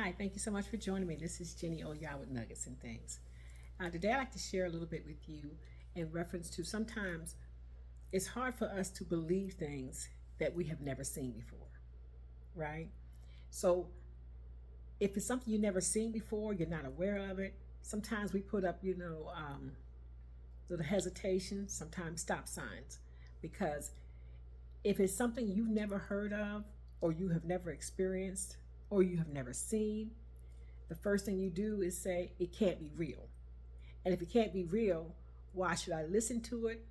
Hi, thank you so much for joining me. This is Jenny Oya with Nuggets and Things. Today, I'd like to share a little bit with you in reference to sometimes it's hard for us to believe things that we have never seen before, right? So, if it's something you've never seen before, you're not aware of it, sometimes we put up, little hesitation, sometimes stop signs, because if it's something you've never heard of, or you have never experienced, or you have never seen, the first thing you do is say, it can't be real. And if it can't be real, why should I listen to it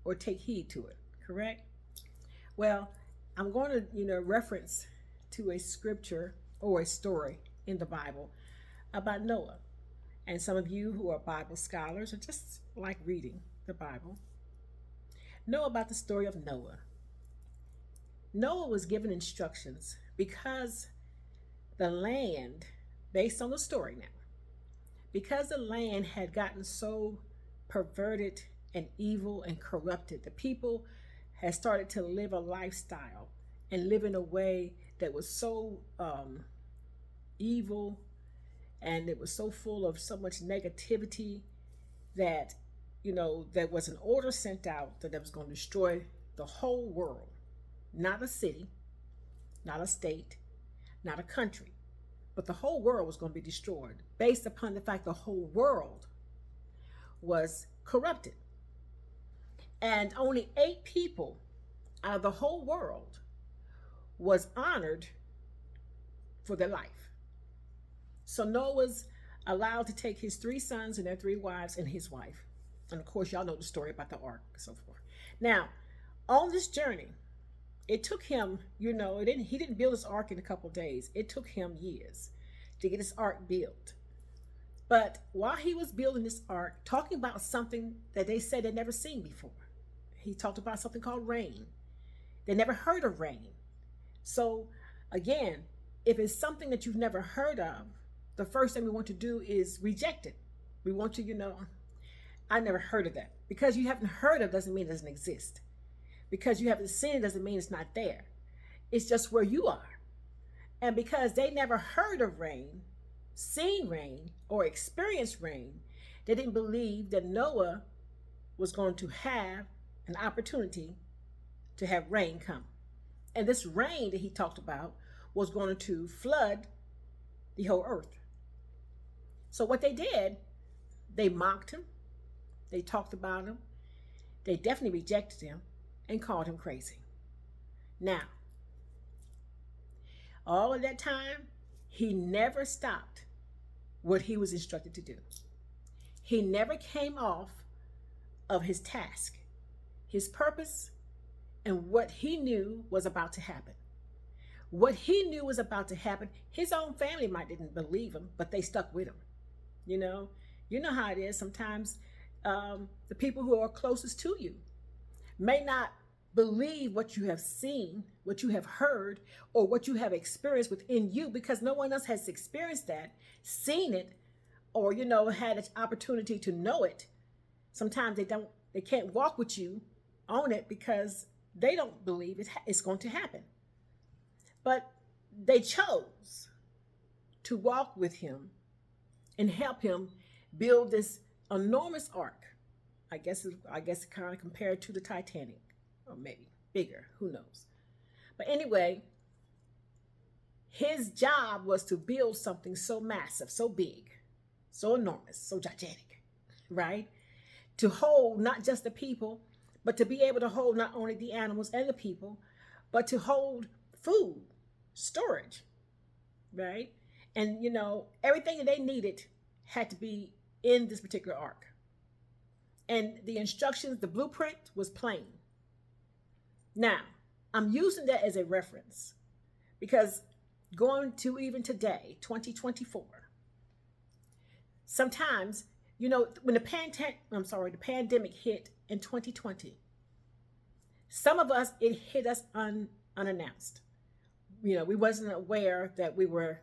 or take heed to it? Correct? Well, I'm going to, reference to a scripture or a story in the Bible about Noah. And some of you who are Bible scholars or just like reading the Bible know about the story of Noah. Noah was given instructions because the land, based on the story now, because the land had gotten so perverted and evil and corrupted, the people had started to live a lifestyle and live in a way that was so evil, and it was so full of so much negativity that there was an order sent out that was going to destroy the whole world, not a city, not a state, not a country, but the whole world was going to be destroyed based upon the fact the whole world was corrupted. And only 8 people out of the whole world was honored for their life. So Noah was allowed to take his 3 sons and their 3 wives and his wife. And of course, y'all know the story about the ark and so forth. Now, on this journey, it took him, he didn't build his ark in a couple of days. It took him years to get his ark built. But while he was building this ark, talking about something that they said they'd never seen before, he talked about something called rain. They never heard of rain. So again, if it's something that you've never heard of, the first thing we want to do is reject it. We want to, I never heard of that. Because you haven't heard of doesn't mean it doesn't exist. Because you haven't seen it doesn't mean it's not there. It's just where you are. And because they never heard of rain, seen rain, or experienced rain, they didn't believe that Noah was going to have an opportunity to have rain come. And this rain that he talked about was going to flood the whole earth. So what they did, they mocked him, they talked about him, they definitely rejected him and called him crazy. Now, all of that time, he never stopped what he was instructed to do. He never came off of his task, his purpose, and what he knew was about to happen. What he knew was about to happen, his own family might didn't believe him, but they stuck with him. You know how it is. Sometimes the people who are closest to you may not believe what you have seen, what you have heard, or what you have experienced within you, because no one else has experienced that, seen it, or had an opportunity to know it. Sometimes they can't walk with you on it because they don't believe it's going to happen. But they chose to walk with him and help him build this enormous ark. I guess kind of compared to the Titanic, or maybe bigger, who knows. But anyway, his job was to build something so massive, so big, so enormous, so gigantic, right? To hold not just the people, but to be able to hold not only the animals and the people, but to hold food, storage, right? And everything that they needed had to be in this particular ark. And the instructions, the blueprint was plain. Now, I'm using that as a reference because going to even today, 2024, sometimes, when the pandemic hit in 2020, some of us, it hit us unannounced. We wasn't aware that we were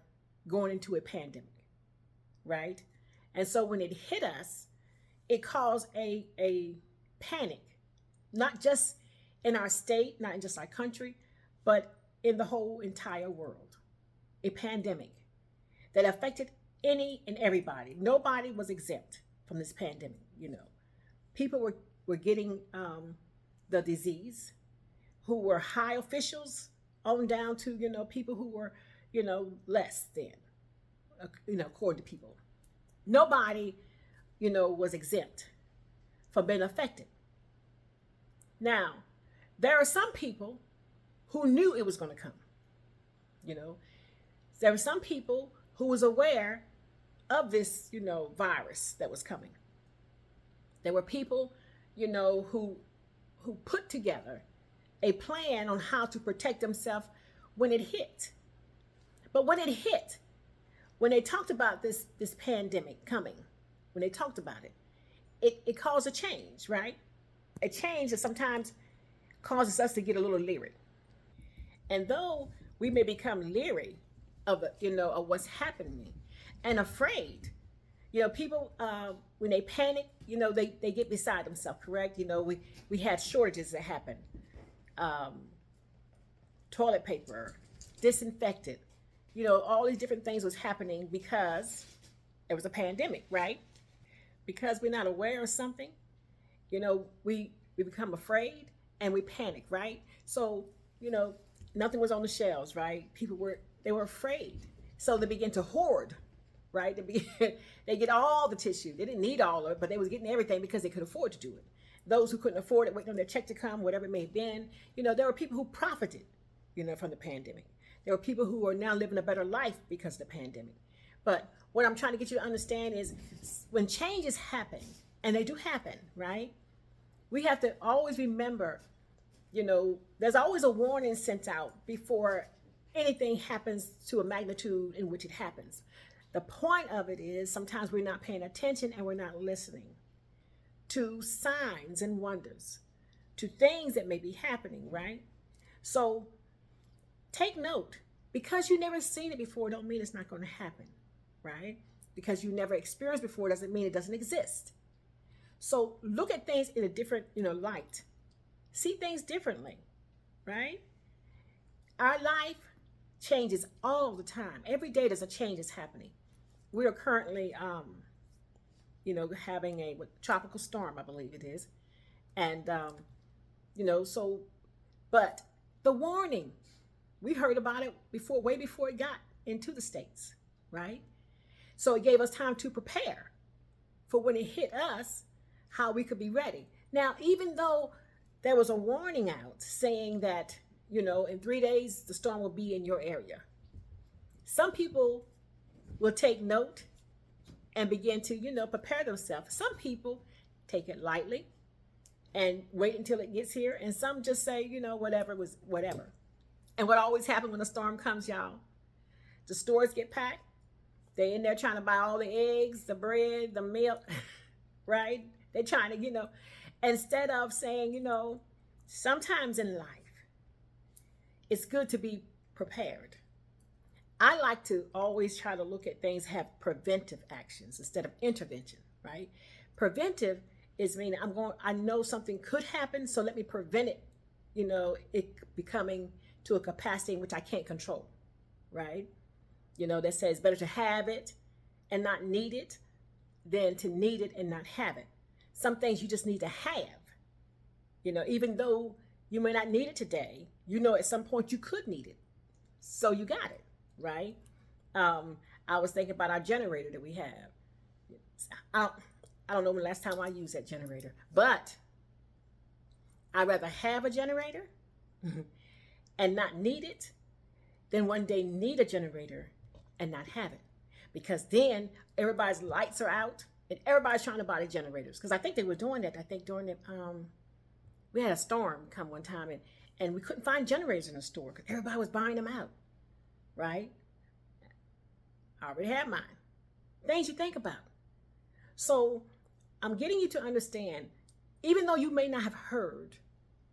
going into a pandemic, right? And so when it hit us, it caused a panic, not just in our state, not in just our country, but in the whole entire world. A pandemic. that affected any and everybody. Nobody was exempt from this pandemic. People were getting the disease, who were high officials on down to people who were less than according to people. Nobody was exempt from being affected. Now, there are some people who knew it was going to come. There were some people who was aware of this virus that was coming. There were people who put together a plan on how to protect themselves when it hit. But when it hit, when they talked about this pandemic coming, when they talked about it caused a change, right? A change that sometimes causes us to get a little leery. And though we may become leery of of what's happening and afraid, people when they panic, they get beside themselves. Correct? We had shortages that happened. Toilet paper, disinfectant, all these different things was happening because it was a pandemic, right? Because we're not aware of something, we become afraid and we panic, right? So, nothing was on the shelves, right? People were afraid. So they began to hoard, right? They get all the tissue. They didn't need all of it, but they was getting everything because they could afford to do it. Those who couldn't afford it, waiting on their check to come, whatever it may have been, there were people who profited, from the pandemic. There were people who are now living a better life because of the pandemic. But what I'm trying to get you to understand is when changes happen, and they do happen, right? We have to always remember, there's always a warning sent out before anything happens to a magnitude in which it happens. The point of it is sometimes we're not paying attention and we're not listening to signs and wonders, to things that may be happening, right? So take note. Because you never seen it before don't mean it's not going to happen, right? Because you never experienced before doesn't mean it doesn't exist. So look at things in a different, light. See things differently, right? Our life changes all the time. Every day there's a change that's happening. We are currently, having a tropical storm, I believe it is. And, but the warning, we heard about it way before it got into the States, right? So it gave us time to prepare for when it hit us, how we could be ready. Now, even though there was a warning out saying that, in 3 days, the storm will be in your area. Some people will take note and begin to, prepare themselves. Some people take it lightly and wait until it gets here. And some just say, whatever was whatever. And what always happens when a storm comes, y'all? The stores get packed. They're in there trying to buy all the eggs, the bread, the milk, right? They're trying to, instead of saying, sometimes in life, it's good to be prepared. I like to always try to look at things, have preventive actions instead of intervention, right? Preventive is meaning I know something could happen, so let me prevent it, it becoming to a capacity in which I can't control, right? That says better to have it and not need it than to need it and not have it. Some things you just need to have, even though you may not need it today, at some point you could need it. So you got it, right? I was thinking about our generator that we have. I don't know when the last time I used that generator, but I'd rather have a generator and not need it than one day need a generator and not have it. Because then everybody's lights are out and everybody's trying to buy the generators. Because I think they were doing that. I think during the, we had a storm come one time and we couldn't find generators in the store because everybody was buying them out, right? I already have mine. Things you think about. So I'm getting you to understand, even though you may not have heard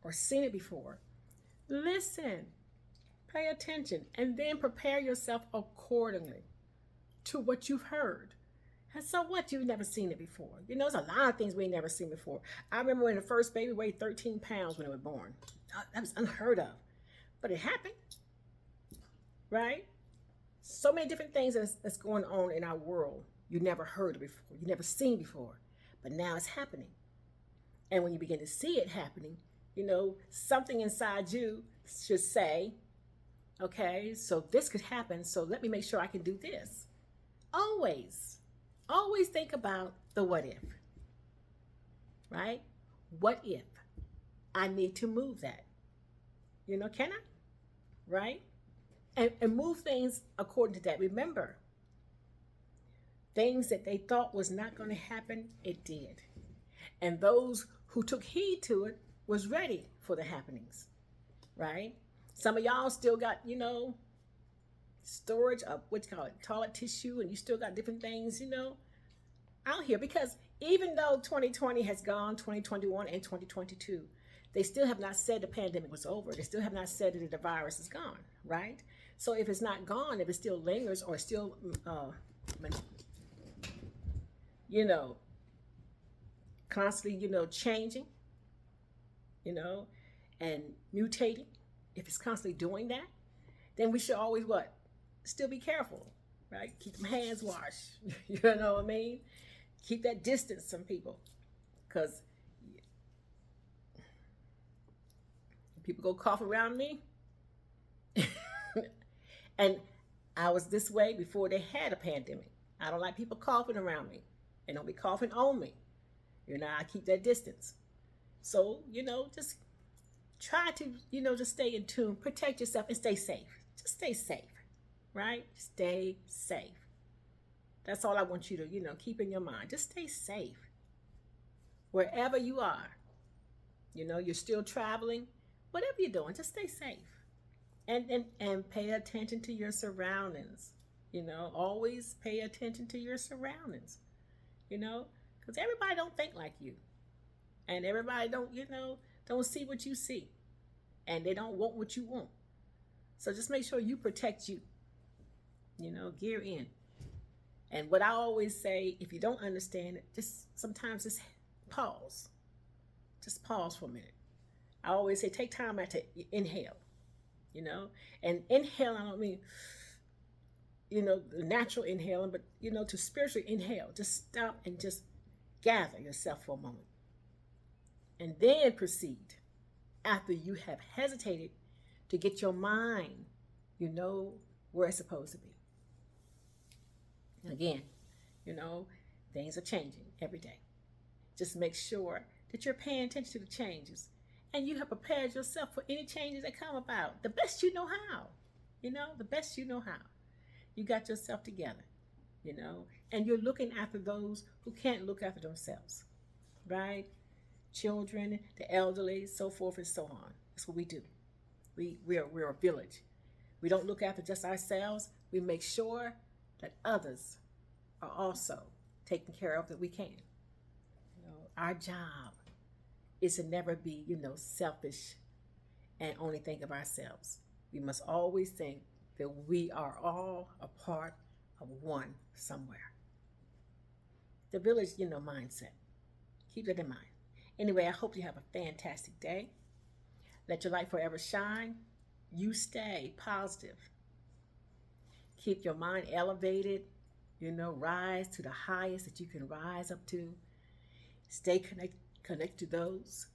or seen it before, listen, pay attention, and then prepare yourself accordingly to what you've heard. And so what? You've never seen it before. There's a lot of things we ain't never seen before. I remember when the first baby weighed 13 pounds when it was born. That was unheard of. But it happened, right? So many different things that's going on in our world you never heard of before, you never seen before, but now it's happening. And when you begin to see it happening, something inside you should say, okay, so this could happen, so let me make sure I can do this. Always, always think about the what if, right? What if I need to move that? Can I? Right? And move things according to that. Remember, things that they thought was not going to happen, it did. And those who took heed to it was ready for the happenings, right? Some of y'all still got, storage of what you call it, toilet tissue, and you still got different things, out here. Because even though 2020 has gone, 2021 and 2022, they still have not said the pandemic was over. They still have not said that the virus is gone, right? So if it's not gone, if it still lingers or still, constantly, changing, and mutating, if it's constantly doing that, then we should always what? Still be careful, right? Keep them hands washed. You know what I mean? Keep that distance from people, because people go cough around me, and I was this way before they had a pandemic. I don't like people coughing around me, and don't be coughing on me. I keep that distance. So just try to just stay in tune, protect yourself, and stay safe. Just stay safe, right? Stay safe. That's all I want you to keep in your mind. Just stay safe wherever you are. You're still traveling, whatever you're doing, just stay safe. And pay attention to your surroundings. Always pay attention to your surroundings. Because everybody don't think like you, and everybody don't see what you see, and they don't want what you want. So just make sure you protect you. Gear in. And what I always say, if you don't understand it, sometimes just pause. Just pause for a minute. I always say take time out to inhale. And inhale, I don't mean natural inhaling, but to spiritually inhale. Just stop and just gather yourself for a moment, and then proceed after you have hesitated to get your mind where it's supposed to be. Again, things are changing every day. Just make sure that you're paying attention to the changes, and you have prepared yourself for any changes that come about the best you know how. The best you know how. You got yourself together, and you're looking after those who can't look after themselves, right? Children, the elderly, so forth and so on. That's what we do. We're a village. We don't look after just ourselves. We make sure that others are also taken care of that we can. Our job is to never be, selfish and only think of ourselves. We must always think that we are all a part of one somewhere. The village, mindset. Keep that in mind. Anyway, I hope you have a fantastic day. Let your light forever shine. You stay positive. Keep your mind elevated. Rise to the highest that you can rise up to. Stay connect to those,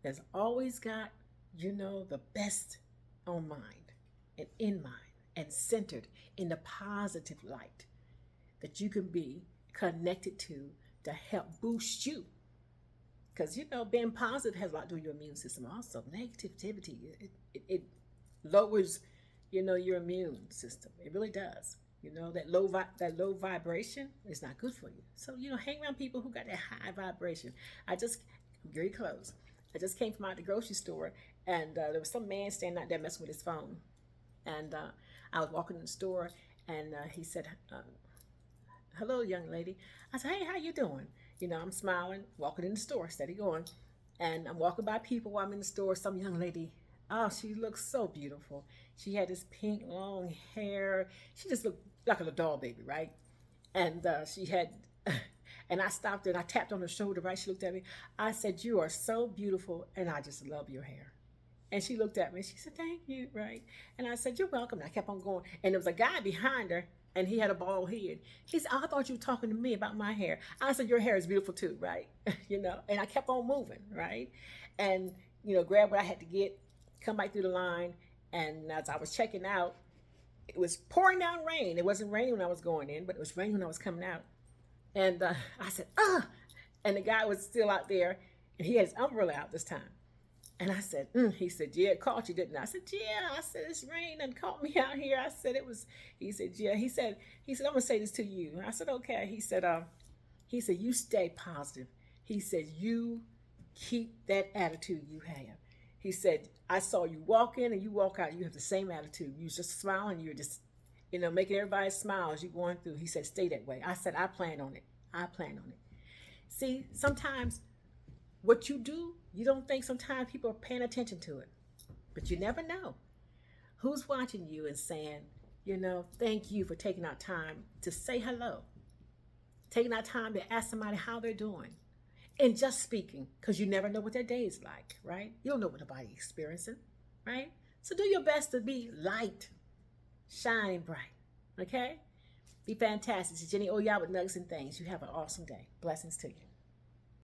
that's always got, the best on mind and in mind and centered in the positive light that you can be connected to help boost you. Because, being positive has a lot to do with your immune system also. Negativity, it lowers, your immune system. It really does. That low vibration is not good for you. So, hang around people who got that high vibration. I'm very close. I just came from out the grocery store, and there was some man standing out there messing with his phone. And I was walking in the store, and he said, hello, young lady. I said, hey, how you doing? I'm smiling, walking in the store, steady going. And I'm walking by people while I'm in the store. Some young lady, oh, she looks so beautiful. She had this pink, long hair. She just looked like a little doll baby, right? And she had, and I stopped and I tapped on her shoulder, right? She looked at me. I said, you are so beautiful, and I just love your hair. And she looked at me and she said, thank you, right? And I said, you're welcome. And I kept on going. And there was a guy behind her and he had a bald head. He said, oh, I thought you were talking to me about my hair. I said, your hair is beautiful too, right? And I kept on moving, right? And, grab what I had to get, come back through the line. And as I was checking out, it was pouring down rain. It wasn't raining when I was going in, but it was raining when I was coming out. And I said, and the guy was still out there and he had his umbrella out this time. And I said, he said, yeah, it caught you, didn't I? I said, yeah. I said, this rain done caught me out here. I said, he said, yeah. He said, I'm going to say this to you. I said, okay. He said, you stay positive. He said, you keep that attitude you have. He said, I saw you walk in and you walk out. You have the same attitude. You just smiling. You're just, making everybody smile as you're going through. He said, stay that way. I said, I plan on it. See, sometimes what you do, you don't think sometimes people are paying attention to it. But you never know who's watching you and saying, thank you for taking our time to say hello. Taking our time to ask somebody how they're doing. And just speaking, because you never know what their day is like, right? You don't know what nobody's experiencing, right? So do your best to be light, shining bright, okay? Be fantastic. It's Jenny Oya with Nuggets and Things. You have an awesome day. Blessings to you.